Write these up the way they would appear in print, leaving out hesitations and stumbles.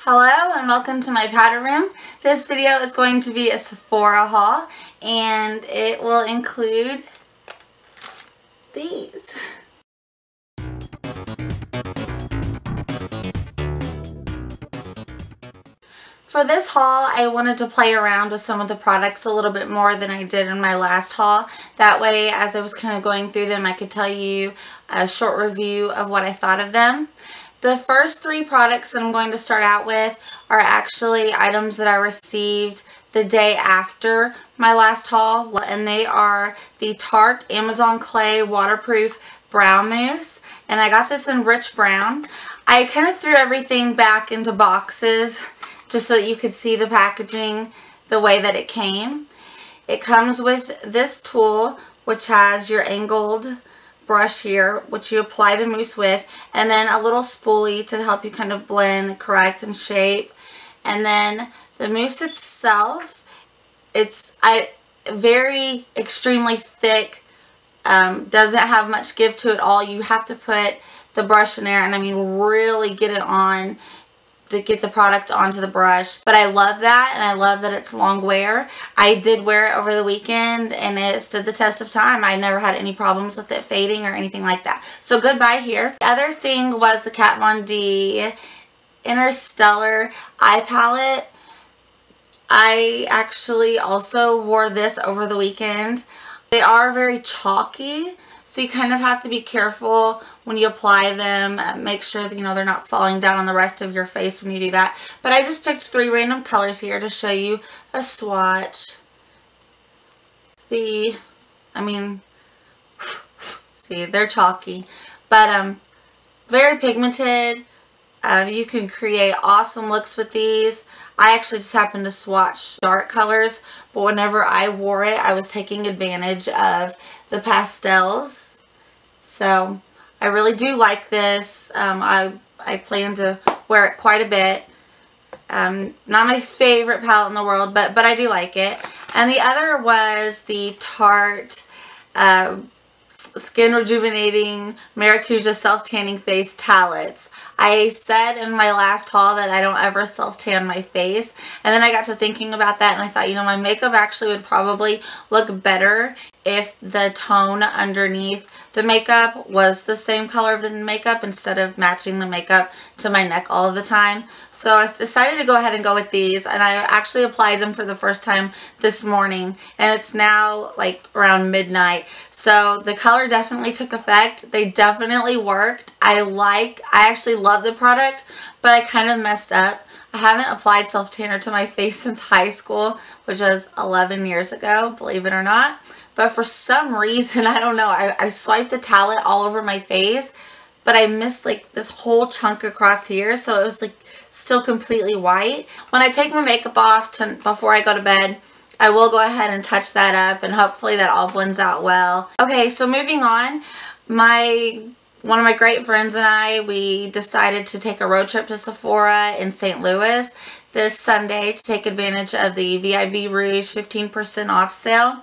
Hello and welcome to my powder room. This video is going to be a Sephora haul and it will include these. For this haul, I wanted to play around with some of the products a little bit more than I did in my last haul. That way, as I was kind of going through them, I could tell you a short review of what I thought of them. The first three products that I'm going to start out with are actually items that I received the day after my last haul, and they are the Tarte Amazon Clay Waterproof Brow Mousse, and I got this in rich brown. I kind of threw everything back into boxes just so that you could see the packaging the way that it came. It comes with this tool, which has your angled brush here, which you apply the mousse with, and then a little spoolie to help you kind of blend, correct, and shape. And then the mousse itself, it's very extremely thick, doesn't have much give to it all. You have to put the brush in there and I mean really get it on, get the product onto the brush. But I love that, and I love that it's long wear. I did wear it over the weekend and it stood the test of time. I never had any problems with it fading or anything like that. So goodbye here. The other thing was the Kat Von D Interstellar Eye Palette. I actually also wore this over the weekend. They are very chalky, so you kind of have to be careful when you apply them. Make sure that, they're not falling down on the rest of your face when you do that. But I just picked three random colors here to show you a swatch. See, they're chalky, but very pigmented. You can create awesome looks with these. I actually just happened to swatch dark colors, but whenever I wore it, I was taking advantage of the pastels. So I really do like this. I plan to wear it quite a bit. Not my favorite palette in the world, but I do like it. And the other was the Tarte Skin Rejuvenating Maracuja Self Tanning Face Talettes. I said in my last haul that I don't ever self tan my face, and then I got to thinking about that and I thought, my makeup actually would probably look better if the tone underneath the makeup was the same color of the makeup instead of matching the makeup to my neck all of the time. So I decided to go ahead and go with these, and I actually applied them for the first time this morning, and it's now like around midnight. So the color definitely took effect. They definitely worked. I actually love the product, but I kind of messed up. I haven't applied self-tanner to my face since high school, which was 11 years ago, believe it or not. But for some reason, I don't know, I swiped the talent all over my face, but I missed like this whole chunk across here, so it was like still completely white. When I take my makeup off before I go to bed, I will go ahead and touch that up, and hopefully that all blends out well. Okay, so moving on, one of my great friends and I, we decided to take a road trip to Sephora in St. Louis this Sunday to take advantage of the VIB Rouge 15% off sale.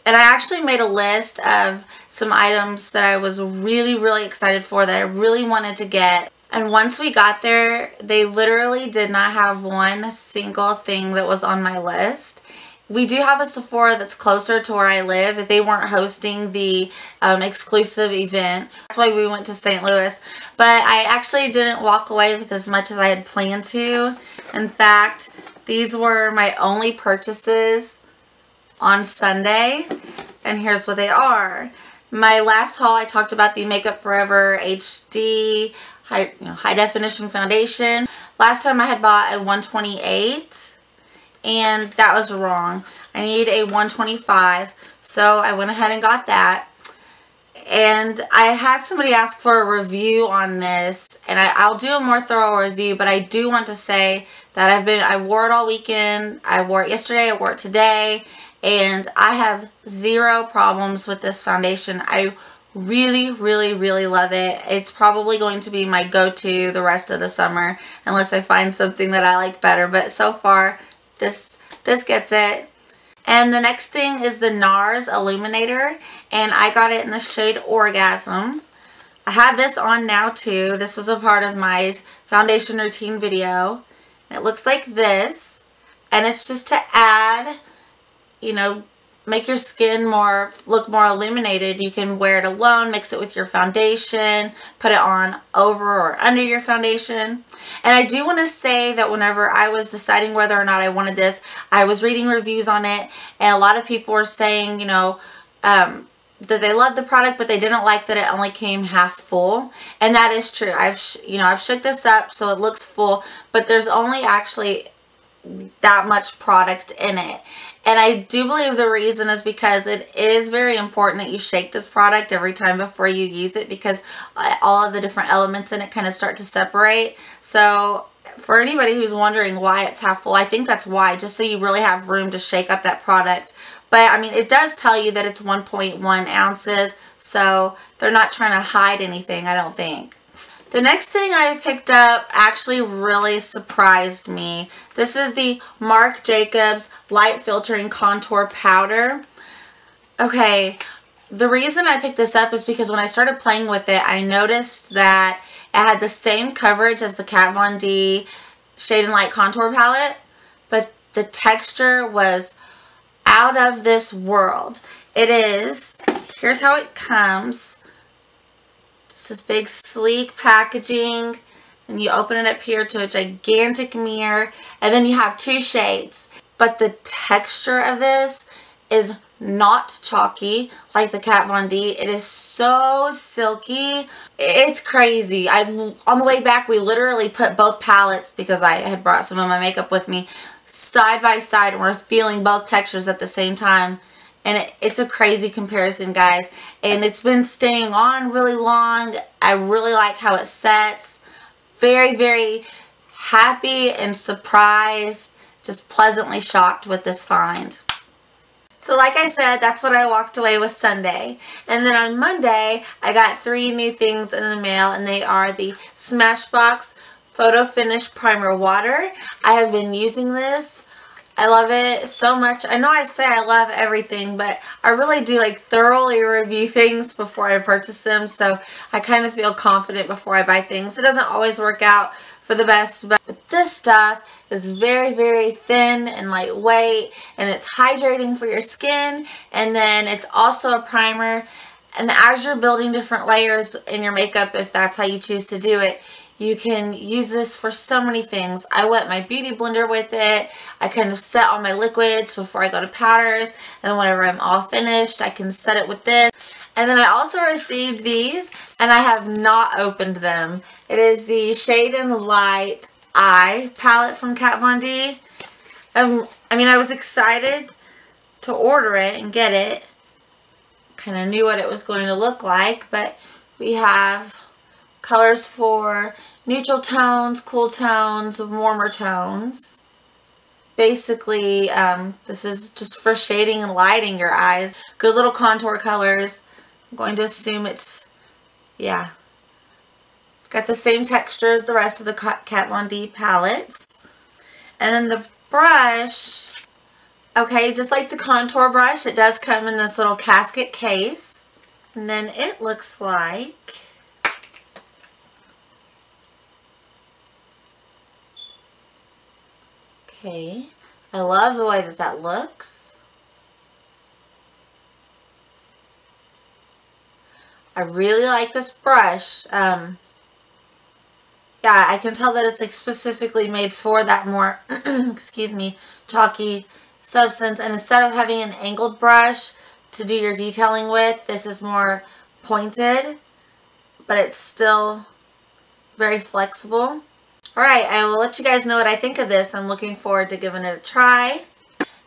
And I actually made a list of some items that I was really excited for, that I really wanted to get. And once we got there, they literally did not have one single thing that was on my list. We do have a Sephora that's closer to where I live if they weren't hosting the exclusive event. That's why we went to St. Louis. But I actually didn't walk away with as much as I had planned to. In fact, these were my only purchases on Sunday. And here's what they are. My last haul, I talked about the Makeup Forever HD high definition foundation. Last time I had bought a 128. And that was wrong. I need a 125, so I went ahead and got that. And I had somebody ask for a review on this, and I'll do a more thorough review, but I do want to say that I wore it all weekend. I wore it yesterday, I wore it today, and I have zero problems with this foundation. I really love it. It's probably going to be my go-to the rest of the summer, unless I find something that I like better, but so far, this gets it. And the next thing is the NARS Illuminator, and I got it in the shade Orgasm. I have this on now too. This was a part of my foundation routine video. And it looks like this. And it's just to add, you know, make your skin look more illuminated. You can wear it alone, mix it with your foundation, put it on over or under your foundation. And I do want to say that whenever I was deciding whether or not I wanted this, I was reading reviews on it, and a lot of people were saying, you know, that they loved the product, but they didn't like that it only came half full. And that is true. I've shook this up so it looks full, but there's only actually that much product in it. And I do believe the reason is because it is very important that you shake this product every time before you use it, because all of the different elements in it kind of start to separate. So for anybody who's wondering why it's half full, I think that's why, just so you really have room to shake up that product. But I mean, it does tell you that it's 1.1 ounces, so they're not trying to hide anything, I don't think. The next thing I picked up actually really surprised me. This is the Marc Jacobs Light Filtering Contour Powder. Okay, the reason I picked this up is because when I started playing with it, I noticed that it had the same coverage as the Kat Von D Shade and Light Contour Palette, but the texture was out of this world. It is, here's how it comes. This big sleek packaging, and you open it up here to a gigantic mirror, and then you have two shades. But the texture of this is not chalky like the Kat Von D. It is so silky. It's crazy. On the way back, we literally put both palettes, because I had brought some of my makeup with me, side by side, and we're feeling both textures at the same time. And it's a crazy comparison, guys. And it's been staying on really long. I really like how it sets. Very, very happy and surprised. Just pleasantly shocked with this find. So like I said, that's what I walked away with Sunday. And then on Monday, I got 3 new things in the mail. And they are the Smashbox Photo Finish Primer Water. I have been using this. I love it so much. I know I say I love everything, but I really do like thoroughly review things before I purchase them. So I kind of feel confident before I buy things. It doesn't always work out for the best, but this stuff is very, very thin and lightweight, and it's hydrating for your skin, and then it's also a primer. And as you're building different layers in your makeup, if that's how you choose to do it, you can use this for so many things. I wet my beauty blender with it. I kind of set all my liquids before I go to powders. And whenever I'm all finished, I can set it with this. And then I also received these, and I have not opened them. It is the Shade and Light Eye palette from Kat Von D. I mean, I was excited to order it and get it. Kind of knew what it was going to look like, but we have colors for neutral tones, cool tones, warmer tones. Basically, this is just for shading and lighting your eyes. Good little contour colors. I'm going to assume it's, yeah. It's got the same texture as the rest of the Kat Von D palettes. And then the brush, okay, just like the contour brush, it does come in this little casket case. And then it looks like, okay, I love the way that that looks. I really like this brush. Yeah, I can tell that it's like specifically made for that more, excuse me, chalky substance. And instead of having an angled brush to do your detailing with, this is more pointed, but it's still very flexible. Alright, I will let you guys know what I think of this. I'm looking forward to giving it a try.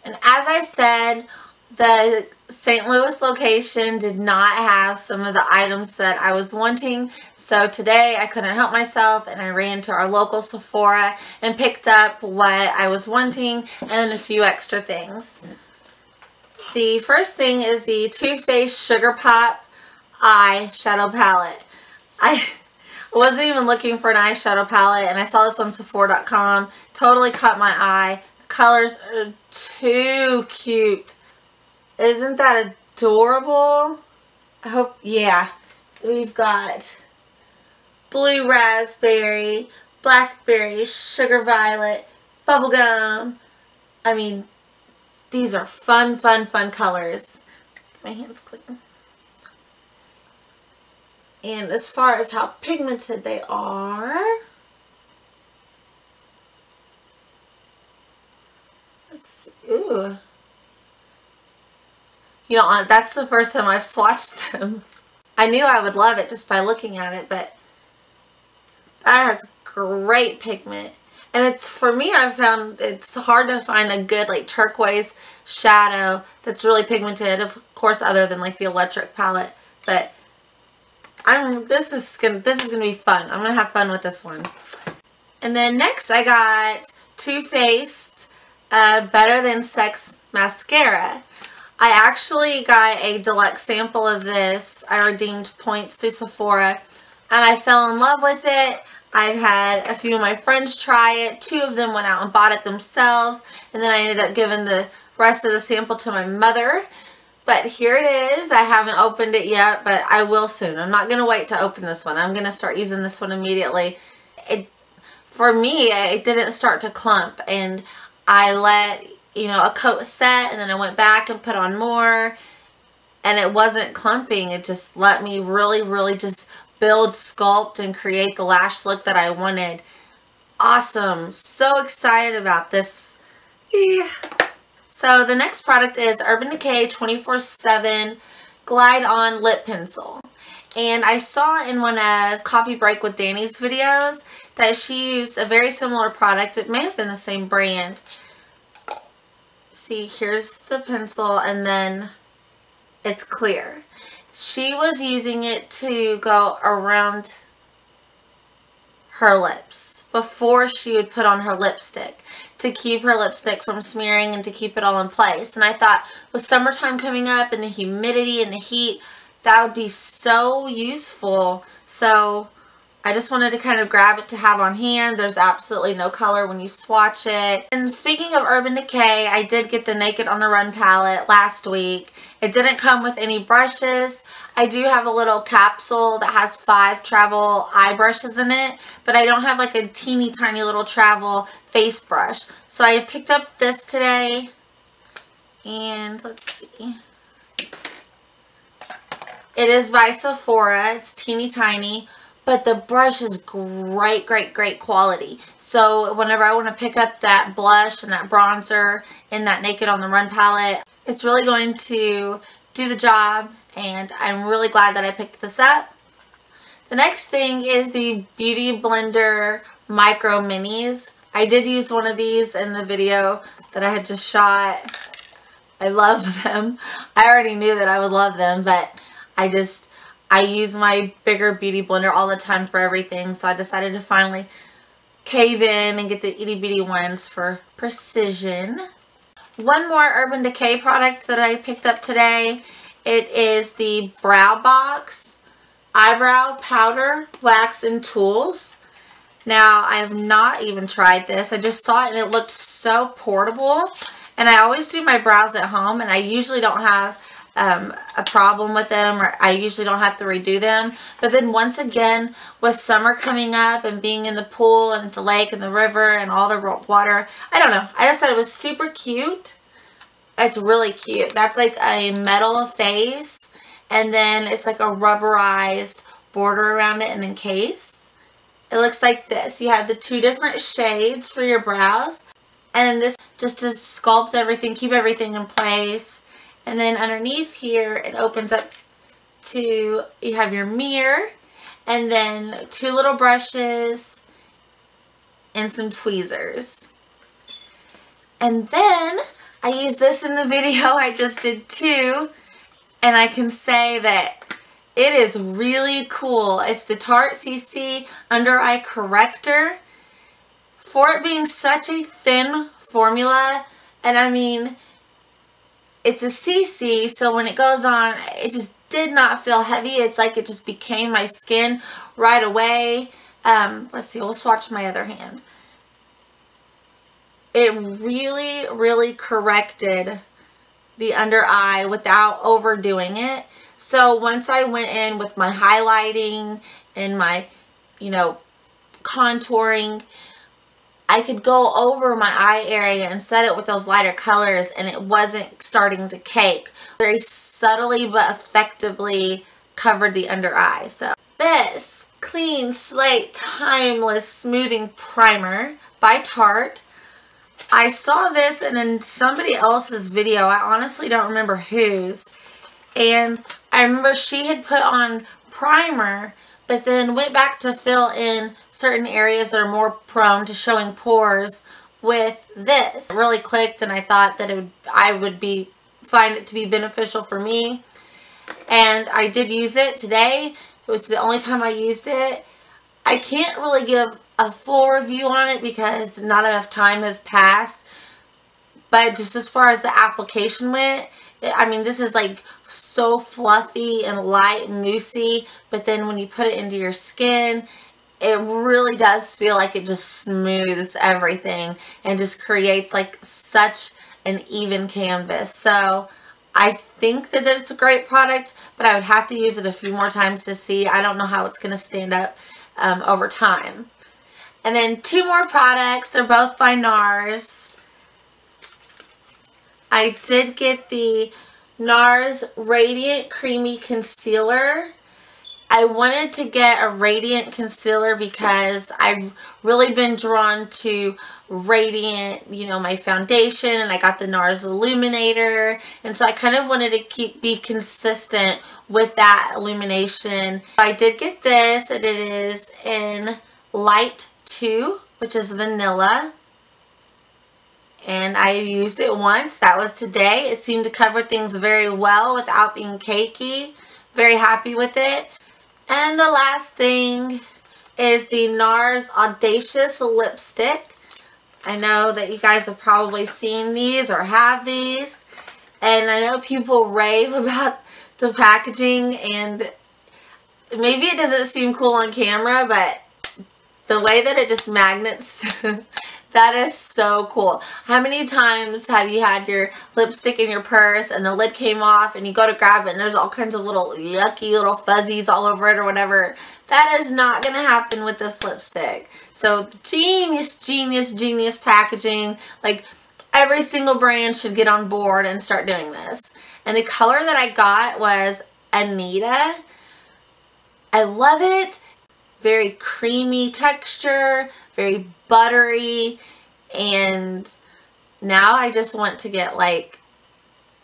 And as I said, the St. Louis location did not have some of the items that I was wanting. So today I couldn't help myself, and I ran to our local Sephora and picked up what I was wanting and a few extra things. The first thing is the Too Faced Sugar Pop eyeshadow palette. I wasn't even looking for an eyeshadow palette, and I saw this on Sephora.com. Totally caught my eye. The colors are too cute. Isn't that adorable? I hope, yeah. We've got blue raspberry, blackberry, sugar violet, bubblegum. I mean, these are fun, fun, fun colors. Get my hands clean. And as far as how pigmented they are, let's see. Ooh. You know, that's the first time I've swatched them. I knew I would love it just by looking at it, but that has great pigment. And it's, for me, I've found it's hard to find a good like turquoise shadow that's really pigmented, of course, other than like the electric palette. But this is gonna be fun. I'm gonna have fun with this one. And then next I got Too Faced Better Than Sex mascara. I actually got a deluxe sample of this. I redeemed points through Sephora and I fell in love with it. I've had a few of my friends try it. 2 of them went out and bought it themselves. And then I ended up giving the rest of the sample to my mother. But here it is. I haven't opened it yet, but I will soon. I'm not going to wait to open this one. I'm going to start using this one immediately. For me, it didn't start to clump. And I let, you know, a coat set, and then I went back and put on more. And it wasn't clumping. It just let me really, really just build, sculpt, and create the lash look that I wanted. Awesome. So excited about this. Yeah. So the next product is Urban Decay 24/7 Glide On Lip Pencil. And I saw in one of Coffee Break with Danny's videos that she used a very similar product. It may have been the same brand. See, here's the pencil and then it's clear. She was using it to go around her lips before she would put on her lipstick to keep her lipstick from smearing and to keep it all in place. And I thought with summertime coming up and the humidity and the heat, that would be so useful. So I just wanted to kind of grab it to have on hand. There's absolutely no color when you swatch it. And speaking of Urban Decay, I did get the Naked on the Run palette last week. It didn't come with any brushes. I do have a little capsule that has 5 travel eye brushes in it, but I don't have like a teeny tiny little travel face brush. So I picked up this today, and let's see. It is by Sephora. It's teeny tiny. But the brush is great, great, great quality. So whenever I want to pick up that blush and that bronzer in that Naked on the Run palette, it's really going to do the job. And I'm really glad that I picked this up. The next thing is the Beauty Blender Micro Minis. I did use one of these in the video that I had just shot. I love them. I already knew that I would love them, but I use my bigger beauty blender all the time for everything, so I decided to finally cave in and get the itty bitty ones for precision. One more Urban Decay product that I picked up today. It is the Brow Box Eyebrow Powder, Wax, and Tools. Now, I have not even tried this. I just saw it and it looked so portable. And I always do my brows at home, and I usually don't have a problem with them, or I usually don't have to redo them. But then once again, with summer coming up and being in the pool and at the lake and the river and all the water, I don't know, I just thought it was super cute. It's really cute. That's like a metal face, and then it's like a rubberized border around it and then case. It looks like this. You have the 2 different shades for your brows, and this just to sculpt everything, keep everything in place. And then underneath here, it opens up to, you have your mirror, and then 2 little brushes, and some tweezers. And then, I used this in the video I just did too, and I can say that it is really cool. It's the Tarte CC Under Eye Corrector. For it being such a thin formula, and I mean, it's a CC, so when it goes on, it just did not feel heavy. It's like it just became my skin right away. Let's see, we'll swatch my other hand. It really, really corrected the under eye without overdoing it. So once I went in with my highlighting and my, you know, contouring, I could go over my eye area and set it with those lighter colors and it wasn't starting to cake. Very subtly but effectively covered the under eye. So this Clean Slate Timeless Smoothing Primer by Tarte. I saw this in somebody else's video. I honestly don't remember whose. And I remember she had put on primer, but then went back to fill in certain areas that are more prone to showing pores with this. It really clicked, and I thought that I would find it to be beneficial for me. And I did use it today. It was the only time I used it. I can't really give a full review on it because not enough time has passed. But just as far as the application went, I mean, this is like so fluffy and light and moussey, but then when you put it into your skin, it really does feel like it just smooths everything and just creates like such an even canvas. So I think that it's a great product, but I would have to use it a few more times to see. I don't know how it's going to stand up over time. And then two more products. They're both by NARS. I did get the NARS Radiant Creamy Concealer. I wanted to get a radiant concealer because I've really been drawn to radiant, you know, my foundation, and I got the NARS Illuminator, and so I kind of wanted to be consistent with that illumination. I did get this, and it is in Light 2, which is vanilla. And I used it once. That was today. It seemed to cover things very well without being cakey. Very happy with it. And the last thing is the NARS Audacious Lipstick. I know that you guys have probably seen these or have these. And I know people rave about the packaging, and maybe it doesn't seem cool on camera, but the way that it just magnets, that is so cool. How many times have you had your lipstick in your purse and the lid came off and you go to grab it and there's all kinds of little yucky little fuzzies all over it or whatever? That is not going to happen with this lipstick. So genius, genius, genius packaging. Like, every single brand should get on board and start doing this. And the color that I got was Anita. I love it. Very creamy texture, very buttery, and now I just want to get like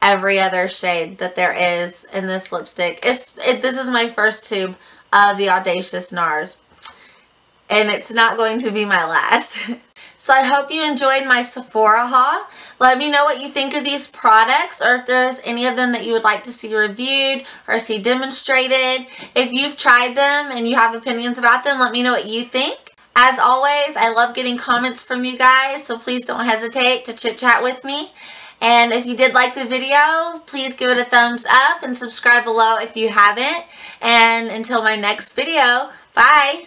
every other shade that there is in this lipstick. This is my first tube of the Audacious NARS, and it's not going to be my last. So I hope you enjoyed my Sephora haul. Let me know what you think of these products, or if there's any of them that you would like to see reviewed or see demonstrated. If you've tried them and you have opinions about them, let me know what you think. As always, I love getting comments from you guys, so please don't hesitate to chit chat with me. And if you did like the video, please give it a thumbs up and subscribe below if you haven't. And until my next video, bye!